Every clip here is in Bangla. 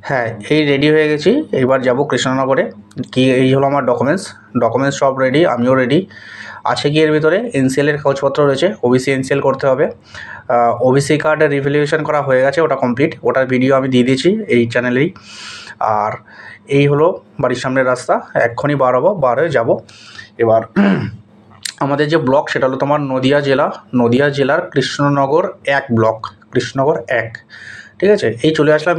হ্যাঁ, এই রেডি হয়ে গেছি। এইবার যাব কৃষ্ণনগরে। এই হলো আমার ডকুমেন্টস সব রেডি, আমিও রেডি। আছে কি এর ভিতরে এনসিএলের কাগজপত্র রয়েছে, ওবিসি এনসিএল করতে হবে। ওবিসি কার্ডের রিভ্যালুয়েশন করা হয়ে গেছে, ওটা কমপ্লিট, ওটার ভিডিও আমি দিয়ে দিয়েছি এই চ্যানেলেই। আর এই হলো বাড়ির সামনের রাস্তা, এক্ষুনি বার হবো, বার হয়ে যাবো। এবার আমাদের যে ব্লক সেটা হলো তোমার নদিয়া জেলার কৃষ্ণনগর 1 ব্লক, কৃষ্ণনগর 1। ঠিক আছে, এই চলে আসলাম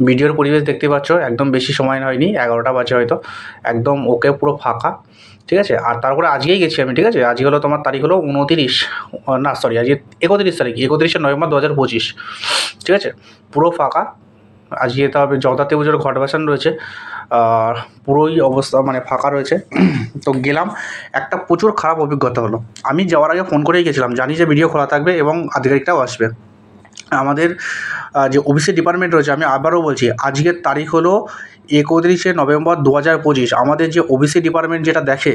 ভিডিওর পরিবেশ দেখতে পাচ্ছ, একদম বেশি সময় হয়নি, 11টা বাজে হয়তো, একদম ওকে পুরো ফাঁকা। ঠিক আছে, আর তারপরে আজকেই গেছি আমি। ঠিক আছে, আজকে হলো তোমার তারিখ হলো 29, না সরি, আজকে 31 তারিখ, 31শে নভেম্বর 2025। ঠিক আছে, পুরো ফাঁকা। আজকে যেতে হবে, জগদ্ধাত্রী পুজোর ঘট বসানো রয়েছে, আর পুরোই অবস্থা মানে ফাঁকা রয়েছে। তো গেলাম, একটা প্রচুর খারাপ অভিজ্ঞতা হলো। আমি যাওয়ার আগে ফোন করেই গেছিলাম, জানি যে ভিডিও খোলা থাকবে এবং আধিকারিকটাও আসবে। আমাদের যে ওবিসি ডিপার্টমেন্ট রয়েছে, আমি আবারও বলছি, আজকের তারিখ হলো 31শে নভেম্বর 2025। আমাদের যে ওবিসি ডিপার্টমেন্ট যেটা দেখে,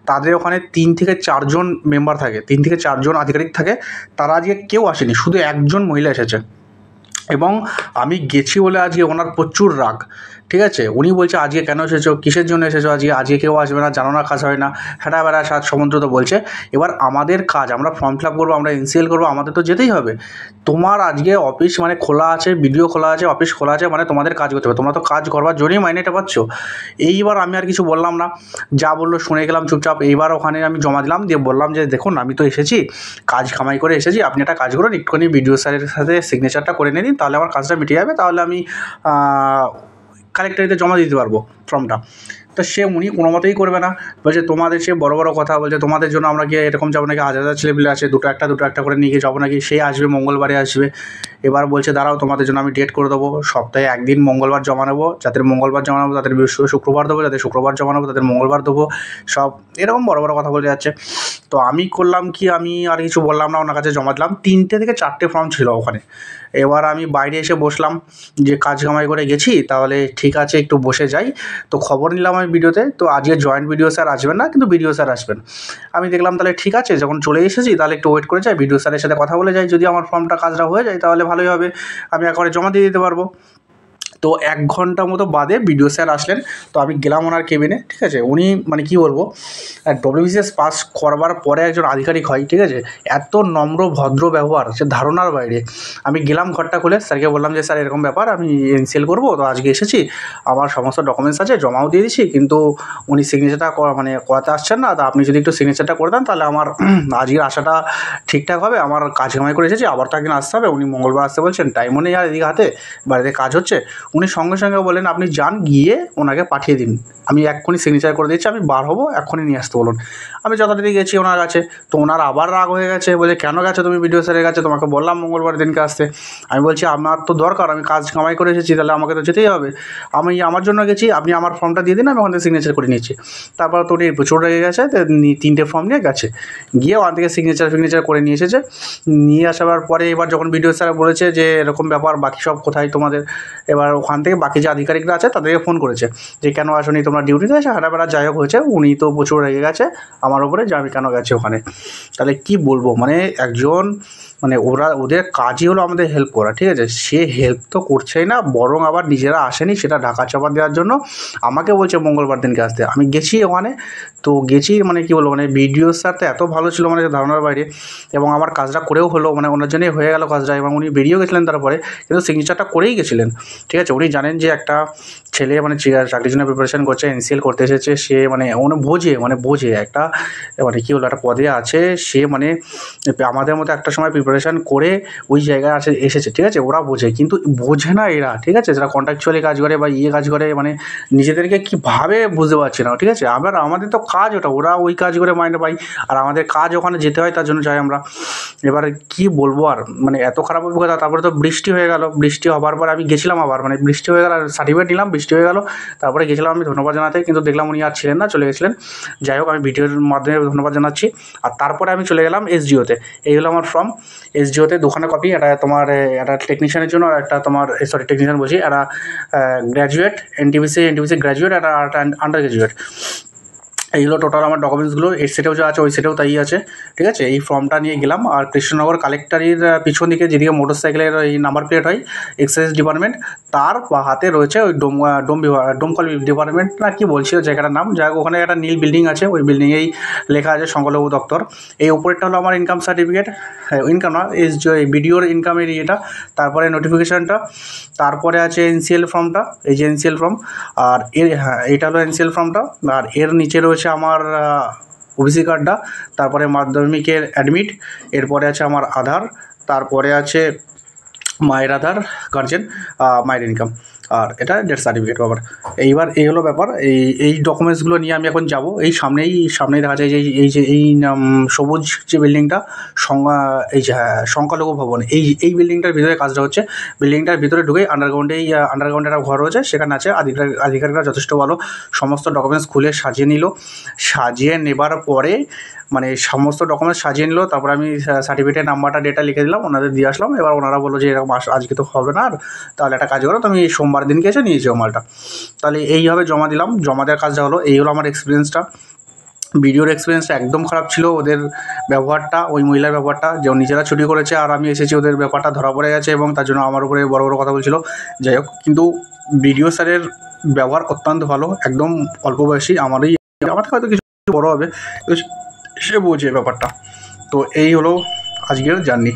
তাদের ওখানে 3 থেকে 4 জন মেম্বার থাকে, 3 থেকে 4 জন আধিকারিক থাকে। তারা আজকে কেউ আসেনি, শুধু একজন মহিলা এসেছে। এবং আমি গেছি বলে আজকে ওনার প্রচুর রাগ। ঠিক আছে, উনি বলছে আজকে কেন এসেছো, কিসের জন্য এসেছো, আজকে কেউ আসবে না, জানো না কাজ হয় না, হ্যাঁ বেড়া সাত সমুদ্র তো বলছে। এবার আমাদের কাজ, আমরা ফর্ম ফিল আপ করবো, আমরা এনসিএল করবো, আমাদের তো যেতেই হবে। তোমার আজকে অফিস মানে খোলা আছে, ভিডিও খোলা আছে, অফিস খোলা আছে, মানে তোমাদের কাজ করতে হবে, তোমরা তো কাজ করবার জন্যই মাইনেটা পাচ্ছ। এইবার আমি আর কিছু বললাম না, যা বললো শুনে গেলাম চুপচাপ। এইবার ওখানে আমি জমা দিলাম, দিয়ে বললাম যে দেখুন আমি তো এসেছি, কাজ কামাই করে এসেছি, আপনি একটা কাজ করুন, একটুখানি বিডিও স্যারের সাথে সিগনেচারটা করে নিন, তাহলে আমার কাজটা মিটে যাবে, তাহলে আমি কালেক্টরেতে জমা দিতে পারবো ফর্মটা। তো উনি কোনো মতেই করবে না, বলছে তোমাদের সে বড় বড় কথা, বলছে তোমাদের জন্য আমরা গিয়ে এরকম যাবো নাকি, হাজার ছেলেপিলে আছে, দুটো একটা করে নিয়ে গিয়ে যাবো নাকি, সে আসবে মঙ্গলবারে আসবে। এবার বলছে দাঁড়াও, তোমাদের জন্য আমি ডেট করে দেবো, সপ্তাহে একদিন মঙ্গলবার জমা নেবো, যাদের মঙ্গলবার জমা নেবো তাদের শুক্রবার দেবো, যাদের শুক্রবার জমা নেবো তাদের মঙ্গলবার দেবো, সব এরকম বড় বড় কথা বলে যাচ্ছে। তো আমি করলাম কি, আমি আর কিছু বললাম না, ওনার কাছে জমা দিলাম। 3টে থেকে 4টে ফর্ম ছিল ওখানে। এবার আমি বাইরে এসে বসলাম, যে কাজ কামাই করে গেছি, তাহলে ঠিক আছে একটু বসে যাই। তো খবর নিলাম আমি ভিডিওতে, তো আজকে জয়েন্ট ভিডিও স্যার আসবেন না, কিন্তু ভিডিও স্যার আসবেন। আমি দেখলাম তাহলে ঠিক আছে, যখন চলে এসেছি তাহলে একটু ওয়েট করে যাই, ভিডিও স্যারের সাথে কথা বলে যাই, যদি আমার ফর্মটা কাজটা হয়ে যায় তাহলে ভালোই হবে, আমি একবারে জমা দিয়ে দিতে পারবো। তো 1 ঘন্টা মতো বাদে বিডিও স্যার আসলেন। তো আমি গেলাম ওনার কেবিনে। ঠিক আছে, উনি মানে কী বলবো, ডব্লিউবিসিএস পাস করবার পরে একজন আধিকারিক হয়, ঠিক আছে, এত নম্র ভদ্র ব্যবহার, সে ধারণার বাইরে। আমি গেলাম ঘরটা খুলে, স্যারকে বললাম যে স্যার এরকম ব্যাপার, আমি এনসিএল করবো, তো আজকে এসেছি, আমার সমস্ত ডকুমেন্টস আছে, জমাও দিয়ে দিচ্ছি, কিন্তু উনি সিগনেচারটা মানে করাতে আসছেন না, তা আপনি যদি একটু সিগনেচারটা করে দেন তাহলে আমার আজকের আসাটা ঠিকঠাক হবে, আমার কাজ কামাই করে এসেছি, আবার তো একদিন আসতে হবে, উনি মঙ্গলবার আসতে বলছেন, টাইমও নেই আর এদিকে হাতে, বাড়িতে কাজ হচ্ছে। উনি সঙ্গে সঙ্গে বলেন আপনি যান, গিয়ে ওনাকে পাঠিয়ে দিন, আমি এক্ষুনি সিগনেচার করে দিচ্ছি, আমি বার হবো, এক্ষুনি নিয়ে আসতে বলুন। আমি যথারীতি গেছি ওনার কাছে, তো ওনার আবার রাগ হয়ে গেছে, বলে কেন গেছো তুমি বিডিও স্যারের কাছে, তোমাকে বললাম মঙ্গলবার দিনকে আসতে। আমি বলছি আমার তো দরকার, আমি কাজ কামাই করে এসেছি, তাহলে আমাকে তো যেতেই হবে, আমি আমার জন্য গেছি, আপনি আমার ফর্মটা দিয়ে দিন, আমি ওখান থেকে সিগনেচার করে নিচ্ছি। তারপর তো উনি প্রচুর রেগে গেছে, 3টে ফর্ম নিয়ে গেছে, গিয়ে ওখান থেকে সিগনেচার করে নিয়ে এসেছে। নিয়ে আসার পরে এবার যখন বিডিও স্যার বলেছে যে এরকম ব্যাপার, বাকি সব কোথায় তোমাদের, এবার ওখান থেকে বাকি যে আধিকারিকরা আছে তাদেরকে ফোন করেছে যে কেন আসনি তোমরা ডিউটিতে, এসে হাঁটাবেড়া যাই হোক হয়েছে, উনি তো প্রচুর রেগে গেছে আমার উপরে যে আমি কেন গেছি ওখানে। তাহলে কি বলবো, মানে একজন, মানে ওদের কাজই হলো আমাদের হেল্প করা, ঠিক আছে, সে হেল্প তো করছেই না, বরং আবার নিজেরা আসেনি, সেটা ঢাকা চাপা দেওয়ার জন্য আমাকে বলছে মঙ্গলবার দিনকে আসতে। আমি গেছি ওখানে, তো গেছি মানে কী বলবো, মানে বিডিও স্যার তো এত ভালো ছিল, মানে ধারণার বাইরে, এবং আমার কাজটা করেও হলো, মানে ওনার জন্যই হয়ে গেল কাজটা, এবং উনি বেরিয়েও গেছিলেন তারপরে, কিন্তু সিগনেচারটা করেই গেছিলেন। ঠিক আছে, উনি জানেন যে একটা ছেলে মানে চাকরির জন্য প্রিপারেশন করছে, এনসিএল করতে এসেছে, সে মানে বোঝে একটা, মানে কী বলবো, একটা পদে আছে সে, মানে আমাদের মতো একটা সময় প্রিপারেশান করে ওই জায়গায় এসেছে, ঠিক আছে, ওরা বোঝে, কিন্তু বোঝে না এরা, ঠিক আছে, যারা কন্ট্রাকচুয়ালি কাজ করে বা কাজ করে, মানে নিজেদেরকে কীভাবে বুঝতে পারছি না, ঠিক আছে। আবার আমাদের তো কাজ ওটা, ওরা ওই কাজ করে মাইনে পাই, আর আমাদের কাজ ওখানে যেতে হয়, তার জন্য যাই আমরা। এবার কি বলবো আর, মানে এত খারাপ অভিজ্ঞতা। তারপরে তো বৃষ্টি হয়ে গেল, বৃষ্টি হবার পর আমি গেছিলাম আবার, মানে বৃষ্টি হয়ে গেল, সার্টিফিকেট নিলাম, বৃষ্টি হয়ে গেল, তারপরে গেছিলাম আমি ধন্যবাদ জানাতে, কিন্তু দেখলাম উনি আর ছিলেন না, চলে গেছিলেন। যাই হোক, আমি ভিডিওর মাধ্যমে ধন্যবাদ জানাচ্ছি। আর তারপরে আমি চলে গেলাম এসডিওতে। এই হলো আমার ফর্ম, এসডিওতে 2খানা কপি, একটা তোমার একটা টেকনিশিয়ানের জন্য, আর একটা তোমার টেকনিশিয়ান বলছি, একটা গ্র্যাজুয়েট এনটিপিসি গ্র্যাজুয়েট, একটা আন্ডার গ্র্যাজুয়েট। এইগুলো টোটাল আমার ডকুমেন্টসগুলো এর সেটেও যা আছে ওই সেটেও তাই আছে, ঠিক আছে। এই ফর্মটা নিয়ে গেলাম, আর কৃষ্ণনগর কালেক্টরের পিছন দিকে যেদিকে মোটর সাইকেলের এই নাম্বার প্লেট হয় এক্সাইজ ডিপার্টমেন্ট, তার হাতে রয়েছে ওই ডোমকল ডিপার্টমেন্ট না কি বলছিল জায়গাটার নাম, যাই হোক ওখানে একটা নীল বিল্ডিং আছে, ওই বিল্ডিংয়েই লেখা আছে সংখ্যালঘু দপ্তর। এই উপরেরটা হলো আমার ইনকাম সার্টিফিকেট, ইনকাম না এই যে বিডিওর ইনকামের ইয়েটা, তারপরে নোটিফিকেশানটা, তারপরে আছে এনসিএল ফর্মটা, এই যে এনসিএল ফর্ম, আর এর হ্যাঁ এইটা হলো এনসিএল ফর্মটা, আর এর নিচে রয়েছে আমার ওবিসি কার্ডটা, তারপরে মাধ্যমিকের অ্যাডমিট, এরপরে আছে আমার আধার, তারপরে আছে মায়ের আধার গার্জেন, মায়ের ইনকাম, আর এটা ডেথ সার্টিফিকেট বাবার। এইবার এই হলো ব্যাপার, এই ডকুমেন্টসগুলো নিয়ে আমি এখন যাব। এই সামনেই দেখা যায় যে এই সবুজ যে বিল্ডিংটা এই যে হ্যাঁ সংখ্যালঘু ভবন, এই বিল্ডিংটার ভিতরে কাজটা হচ্ছে। বিল্ডিংটার ভিতরে ঢুকেই আন্ডারগ্রাউন্ডে একটা ঘর রয়েছে, সেখানে আছে আধিকারিকরা যথেষ্ট ভালো, সমস্ত ডকুমেন্টস খুলে সাজিয়ে নিল। সাজিয়ে নেবার পরে মানে সমস্ত ডকুমেন্টস সাজিয়ে নিল, তারপরে আমি সার্টিফিকেটের নাম্বারটা ডেটা লিখে দিলাম, ওনাদের দিয়ে আসলাম। এবার ওনারা বললো যে এরকম আজকে তো হবে না, আর তাহলে একটা কাজ করো, তুমি সোমবার দিনকে এসে নিয়ে যাও মালটা। তাহলে এইভাবে জমা দিলাম, জমা দেওয়ার কাজটা হলো। এই হলো আমার এক্সপিরিয়েন্সটা। ভিডিওর এক্সপিরিয়েন্সটা একদম খারাপ ছিল, ওদের ব্যবহারটা, ওই মহিলার ব্যবহারটা, যে নিজেরা ছুটি করেছে আর আমি এসেছি, ওদের ব্যাপারটা ধরা পড়ে গেছে এবং তার জন্য আমার উপরে বড় বড় কথা বলছিল। যাই হোক, কিন্তু বিডিও স্যারের ব্যবহার অত্যন্ত ভালো, একদম অল্প বয়সী, আমার থেকে হয়তো কিছু বড় হবে, সে বোঝে ব্যাপারটা। তো এই হলো আজকের জার্নি।